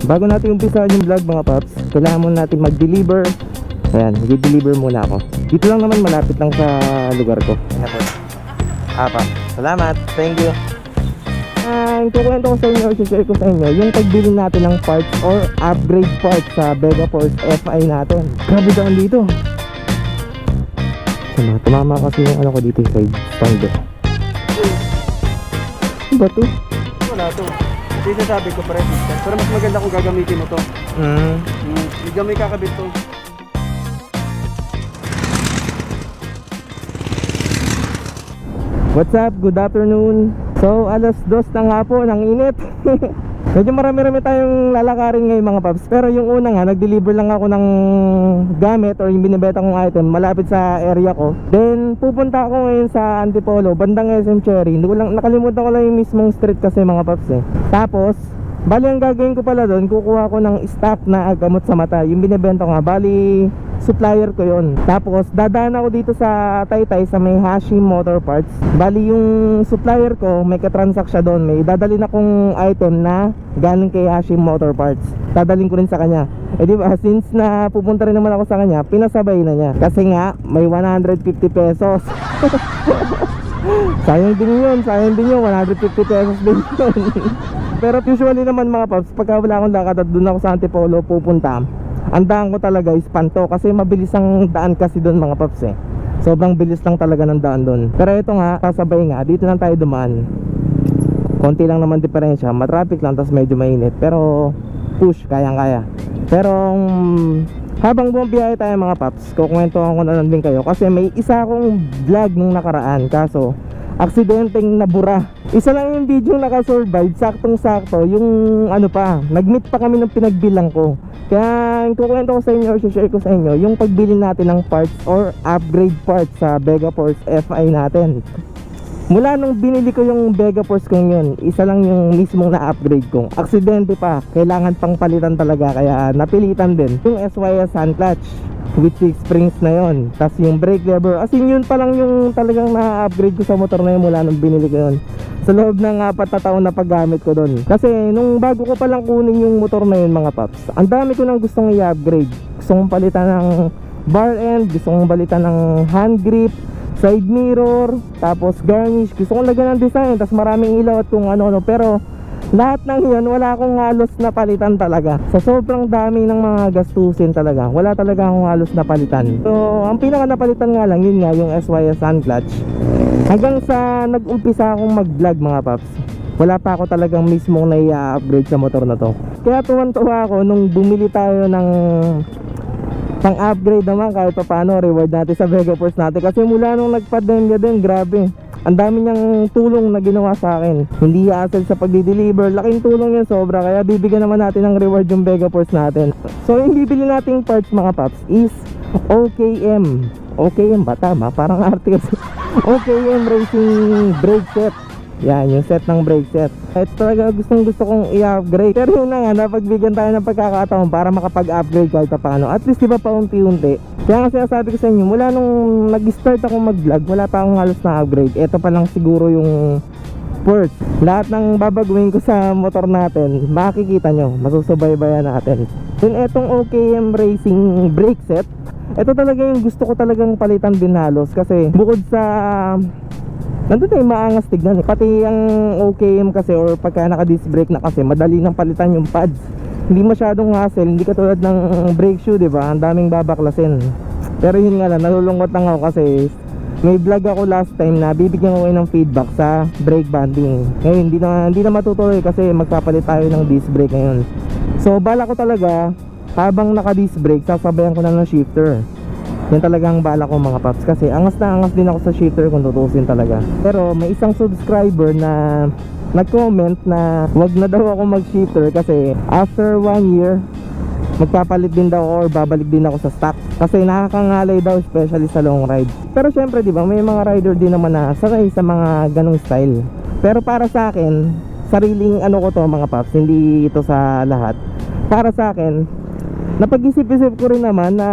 Bago natin umpisahan yung vlog mga paps, kailangan muna natin mag-deliver. Ayan, mag-deliver muna ako. Dito lang naman, malapit lang sa lugar ko. Ayan po. Paps, salamat, thank you. Kukwento ko sa inyo or share ko sa inyo yung pagbili natin ng parts or upgrade parts sa Megaforce FI natin. Grabe daan dito. Tumama kasi yung ano ko dito, side stand eh. Ano ba to? Wala to. Hindi sasabi ko pa resistant. Pero mas maganda kung gagamitin mo to. Hindi gamay kakabit to. What's up? Good afternoon. So alas 2 na nga po, ng init. Medyo marami-rami tayong lalakarin ngayon mga paps. Pero yung una nga, nag-deliver lang ako ng gamit or yung binibenta kong item malapit sa area ko. Then pupunta ako ngayon sa Antipolo, bandang SM Cherry. Nakalimutan ko lang yung mismong street kasi mga paps eh. Tapos bali ang gagawin ko pala doon, kukuha ko ng stock na gamot sa mata. Yung binibenta ko nga, bali supplier ko yon. Tapos dadaan ako dito sa Taytay sa may Hashim Motor Parts. Bali yung supplier ko, may katransact siya doon. May dadalhin akong item na galing kay Hashim Motor Parts. Dadalhin ko rin sa kanya. Eh di ba, since na pupunta rin naman ako sa kanya, pinasabay na niya. Kasi nga may 150 pesos. Sayang din yun, 150 pesos din yun. Pero usually naman mga paps, pagka wala akong lakad at doon ako sa Antipolo pupunta, ang daan ko talaga is Panto. Kasi mabilis ang daan kasi doon mga paps eh. Sobrang bilis lang talaga ng daan doon. Pero ito nga, kasabay nga, dito lang tayo dumaan. Konti lang naman diferensya, matraffic lang, tas medyo mainit. Pero push, kayang-kaya. Pero habang bumabiyahe tayo mga paps, kukwentuhan ko na lang din kayo. Kasi may isa akong vlog nung nakaraan, kaso aksidenteng nabura. Isa lang yung video nakasurvive, saktong-sakto. Yung ano pa, nag-meet pa kami ng pinagbilang ko. Kaya kukwento ko sa inyo or share ko sa inyo yung pagbili natin ng parts or upgrade parts sa Megaforce FI natin. Mula nung binili ko yung Megaforce kong yun, isa lang yung mismong na-upgrade ko. Aksidente pa, kailangan pang palitan talaga, kaya napilitan din. Yung SYS hand clutch with 6 springs na yon, tas yung brake lever, as in yun pa lang yung talagang na-upgrade ko sa motor na yun mula nung binili ko yun. Sa loob ng 4 na taon na paggamit ko doon. Kasi nung bago ko palang kunin yung motor na yun mga paps, ang dami ko nang gustong i-upgrade. Gusto kong palitan ng bar end, gusto kong palitan ng hand grip, side mirror, tapos garnish, gusto kong lagyan ng design, tas maraming ilaw at kung ano-ano. Pero lahat ng yun, wala akong halos na palitan talaga. Sa sobrang dami ng mga gastusin talaga, wala talaga akong halos na palitan. So ang pinaka napalitan nga lang, yun nga yung SYS hand clutch. Hanggang sa nag-umpisa akong mag-vlog mga paps, wala pa ako talagang mismong na-upgrade sa motor na to. Kaya tuwan-tuwa ako nung bumili tayo ng pang-upgrade naman kahit pa paano, reward natin sa Megaforce natin. Kasi mula nung nagpa-demya din, grabe, ang dami niyang tulong na ginawa sa akin. Hindi hassle sa pagdi-deliver, laking tulong yan sobra. Kaya bibigyan naman natin ng reward yung Megaforce natin. So yung bibili nating parts mga paps is OKM. OKM ba? Tama? Parang article. OKM Racing Brake Set. Yan, yung set ng brake set. Ito talaga gustong gusto kong i-upgrade. Pero yun na nga, napagbigyan tayo ng pagkakataon para makapag-upgrade kahit pa paano. At least diba paunti-unti. Kaya nga sinasabi ko sa inyo, mula nung nag-start ako mag-vlog, wala pa akong halos na upgrade. Ito pa lang siguro yung first. Lahat ng babaguhin ko sa motor natin, makikita nyo, masusubaybayan natin. Then etong OKM Racing Brake Set, ito talaga yung gusto ko talagang palitan din halos. Kasi bukod sa nandun na yung maangas tignan eh. Pati ang OKM kasi or pagka naka-disc brake na kasi, madali nang palitan yung pads. Hindi masyadong hassle, hindi katulad ng brake shoe, diba? Ang daming babaklasin. Pero yun nga lang, nalulungkot lang ako kasi may vlog ako last time na bibigyan ko kayo ng feedback sa brake banding. Ngayon hindi na matutuloy kasi magpapalit tayo ng disc brake ngayon. So bala ko talaga, habang naka-disc brake, sasabayan ko na ng shifter. Yan talagang bala ko mga paps. Kasi angas na angas din ako sa shifter kung tutusin talaga. Pero may isang subscriber na nag-comment na wag na daw ako mag-shifter kasi after 1 year magpapalit din daw or babalik din ako sa stock. Kasi nakakangalay daw, especially sa long ride. Pero syempre diba, may mga rider din naman na sanay sa mga ganong style. Pero para sa akin, sariling ano ko to mga paps, hindi ito sa lahat. Para sa akin, napag-isip-isip ko rin naman na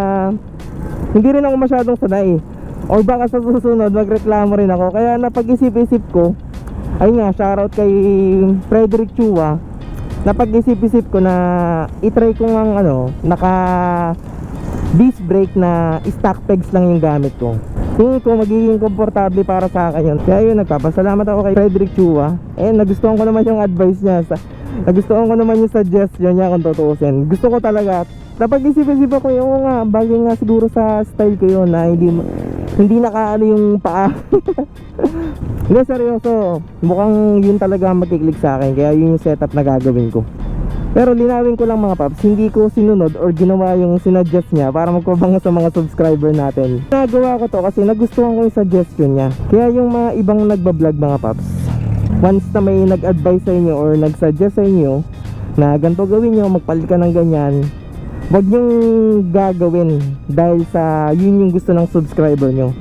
hindi rin ako masyadong sanay, or baka sa susunod magreklamo rin ako. Kaya napag-isip-isip ko, ayun nga, shoutout kay Frederick Chua. napag-isip-isip ko na itry ko ng naka disc brake na stock pegs lang yung gamit ko. Tingin ko magiging komportable para sa akin yun. Kaya yun, nagpapasalamat ako kay Frederick Chua. Nagustuhan ko naman yung advice niya. Nagustuhan ko naman yung suggestion niya kung tutuusin. Gusto ko talaga. Napag-isip-isip ako yung nga, bagay nga siguro sa style ko yun na hindi nakaano yung paa. Hindi, seryoso. Mukhang yun talaga magkiklik sa akin. Kaya yun yung setup na gagawin ko. Pero linawin ko lang mga paps, hindi ko sinunod or ginawa yung sinuggest niya para magpabango sa mga subscriber natin. Nagawa ko to kasi nagustuhan ko yung suggestion niya. Kaya yung mga ibang nagbablog mga paps, once na may nag-advise sa inyo or nag-suggest sa inyo na ganito gawin nyo, magpalit ka ng ganyan, wag nyong gagawin dahil sa yun yung gusto ng subscriber nyo.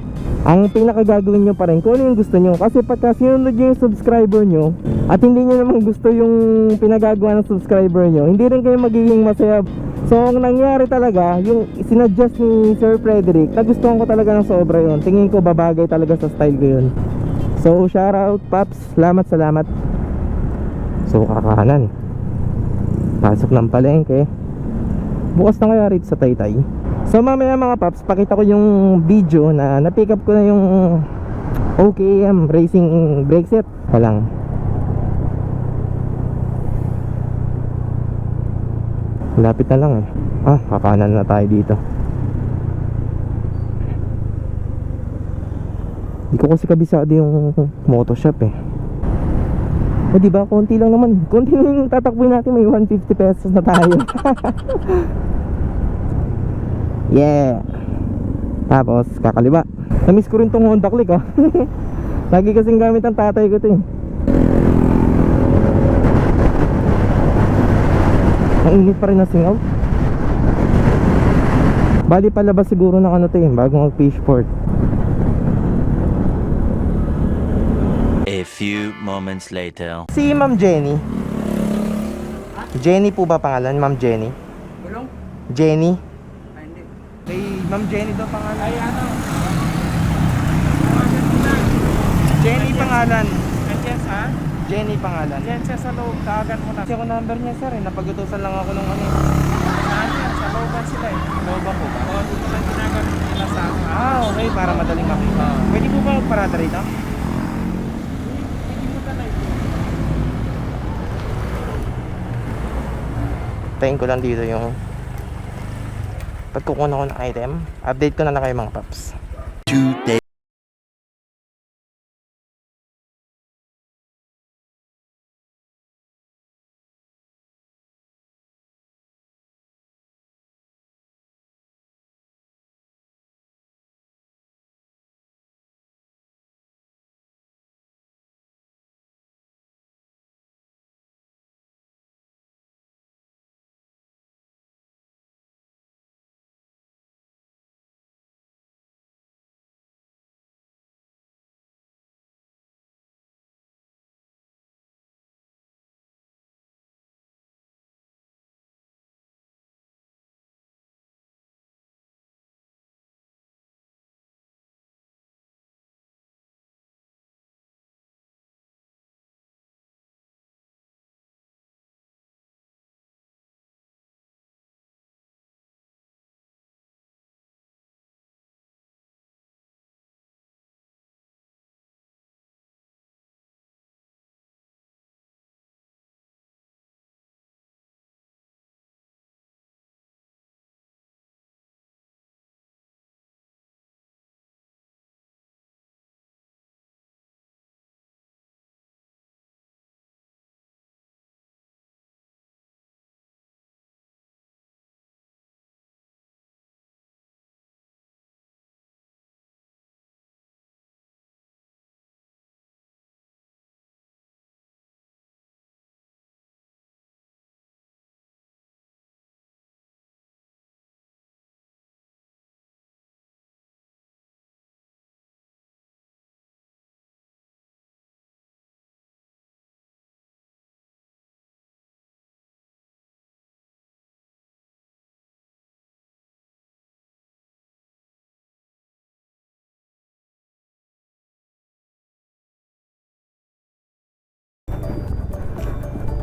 Ang pinaka gagawin nyo pa rin kung ano yung gusto nyo. Kasi pagka sinunod nyo yung subscriber nyo at hindi nyo naman gusto yung pinagagawa ng subscriber nyo, hindi rin kayo magiging masaya. So ang nangyari talaga, yung sinuggest ni Sir Frederick, nagustuhan ko talaga ng sobra yun. Tingin ko babagay talaga sa style ko yun. So shoutout Paps, salamat. So kakanan, pasok ng palengke. Bukas na kaya rito sa Taytay. So mamaya mga paps, pakita ko yung video na na-pick up ko na yung OKM racing brake set. Walang lapit na lang kakanan na tayo dito. Di ko kasi kabisado yung Motoshop diba, konti lang naman. Konti lang yung tatakbuhin natin, may 150 pesos na tayo. Yeah. Tapos kakaliwa. Na-miss ko rin tong Honda Click Lagi kasing gamit ang tatay ko to Ang init pa rin na singaw. Bali palabas siguro ng bago mag Fishport. A few moments later. Si Ma'am Jenny. Jenny po ba pangalan? Ma'am Jenny? Gulong? Jenny? Hindi. Kay Ma'am Jenny daw pangalan. Ay, ano? Jenny pangalan. Nandiyan sa? Jenny pangalan. Nandiyan siya sa loob. Tawagan mo na. Kasi ako number niya sir napagutusan lang ako nung Saan yan? Sa looban sila Loba po ba? Oo, dito lang ginagamit nila sa akin. Okay, para madaling makita. Pwede po ba magparada rito? Tayin ko lang dito yung pagkukuha ko ng item. Update ko na lang kayo mga paps. 2 days.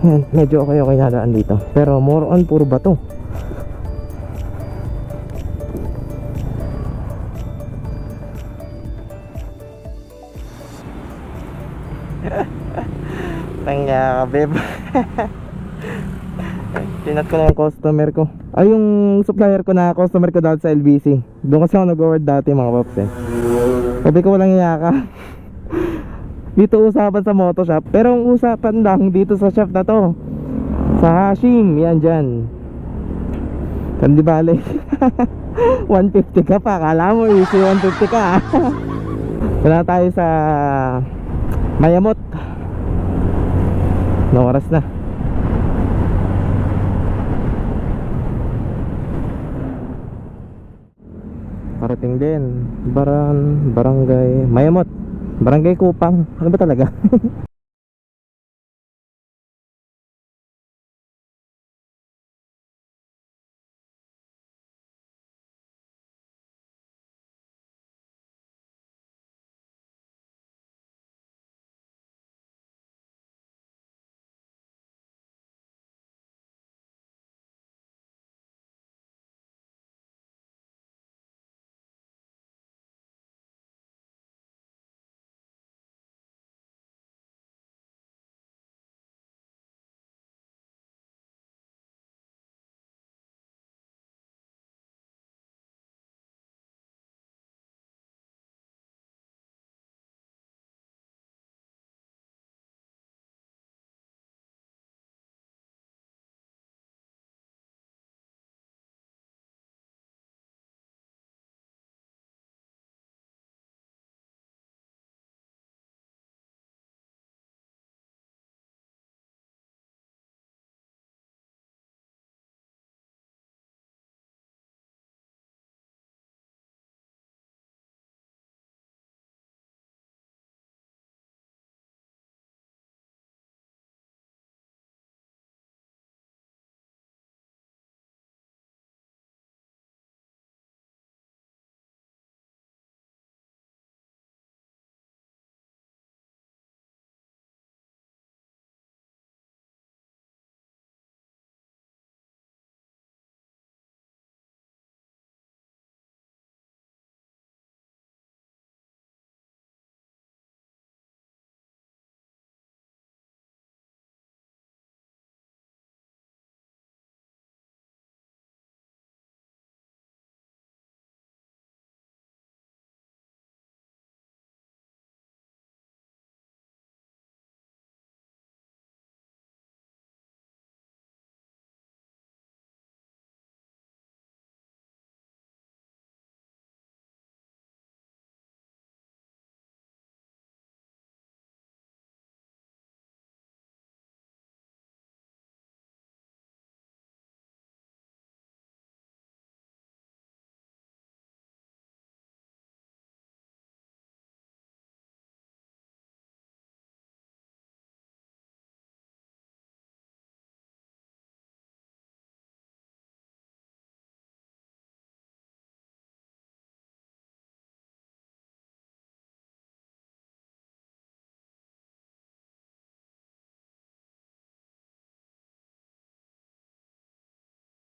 Yan, medyo okay na daan dito. Pero more on puro bato. Tangya ka, babe. Tinat ko na yung customer ko. Ay, yung supplier ko na customer ko dati sa LBC. Doon kasi ako nag-work dati, mga paps eh. Sabi ko walang iya ka. Dito usapan sa moto shop. Pero ang usapan lang dito sa shop na to, sa Hashim, yan dyan. Kandi bale. 150 ka pa. Kala mo easy 150 ka. Wala tayo sa Mayamot. No oras na. Parating din Barangay Mayamot, Barangay Kupang. Ano ba talaga?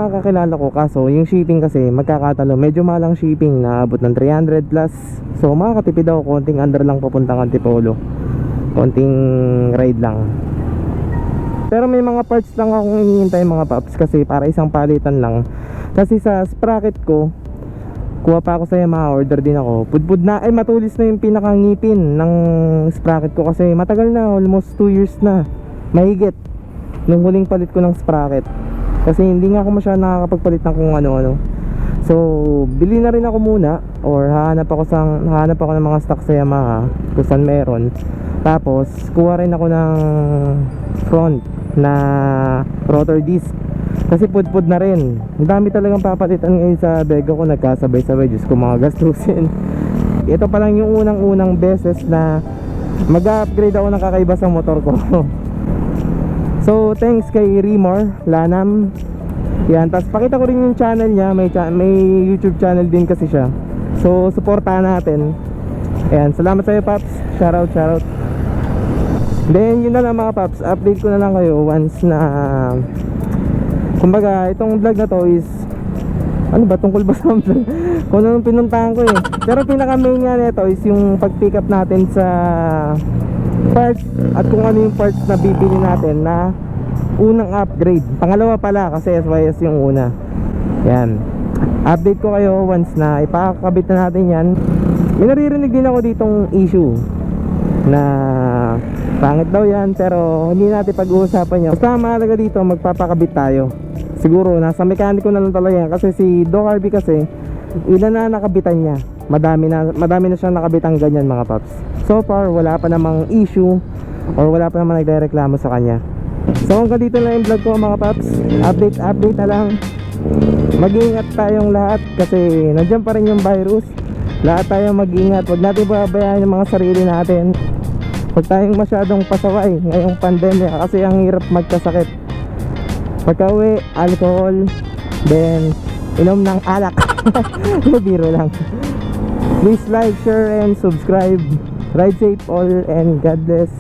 Kakilala ko, kaso yung shipping kasi magkakatalo, medyo malang shipping na abot ng 300 plus. So makakatipid ako, konting under lang papuntang Antipolo, konting ride lang. Pero may mga parts lang akong hinihintay mga paps, kasi para isang palitan lang. Kasi sa sprocket ko, kuha pa ako sa Yamaha, order din ako. Pudpud na, ay matulis na yung pinakangipin ng sprocket ko, kasi matagal na, almost 2 years na mahigit nung huling palit ko ng sprocket. Kasi hindi nga ako masyadong nakakapagpalit ng kung ano-ano. So, bili na rin ako muna, or hahanap ako ng mga stock sa Yamaha kung saan meron. Tapos, kuha rin ako ng front na rotor disc, kasi pudpud na rin. Ang dami talagang papalitan ngayon sa Vega ko, nagkasabay-sabay. Diyos ko, mga gastusin. Ito pa lang yung unang-unang beses na mag-upgrade ako ng kakaiba sa motor ko. So thanks kay Rimor Lanam. Yan, tapos pakita ko rin yung channel niya. May YouTube channel din kasi siya. So supportahan natin. Ayan, salamat sa iyo Paps. Shoutout. Then yun na lang mga paps, update ko na lang kayo once na kumbaga itong vlog na to is ano ba, tungkol ba sa vlog? Kung anong pinuntahan ko eh. Pero pinaka main nga nito is yung pag pick up natin sa parts at kung ano yung parts na bibili natin na unang upgrade. Pangalawa pala kasi SYS yung una. Yan, update ko kayo once na ipakakabit na natin yan. May naririnig din ako ditong issue na pangit daw yan, pero hindi natin pag-uusapan yun. Basta mahalaga dito, magpapakabit tayo. Siguro nasa mekaniko na lang talaga yan. Kasi si Doc Harvey kasi ilan na nakabitan niya, madami na siyang nakabitang ganyan mga paps. So far wala pa namang issue or wala pa namang nagrereklamo sa kanya. So hanggang dito lang yung vlog ko mga paps. Update na lang. Mag-iingat tayong lahat kasi nandiyan pa rin yung virus. Lahat tayo mag-ingat. Huwag natin pabayaan yung mga sarili natin. Huwag tayong masyadong pasaway ngayong pandemya kasi ang hirap magkasakit. Pagka-uwi, alcohol, then inom ng alak. Biro lang. Please like, share, and subscribe. Ride safe all and God bless.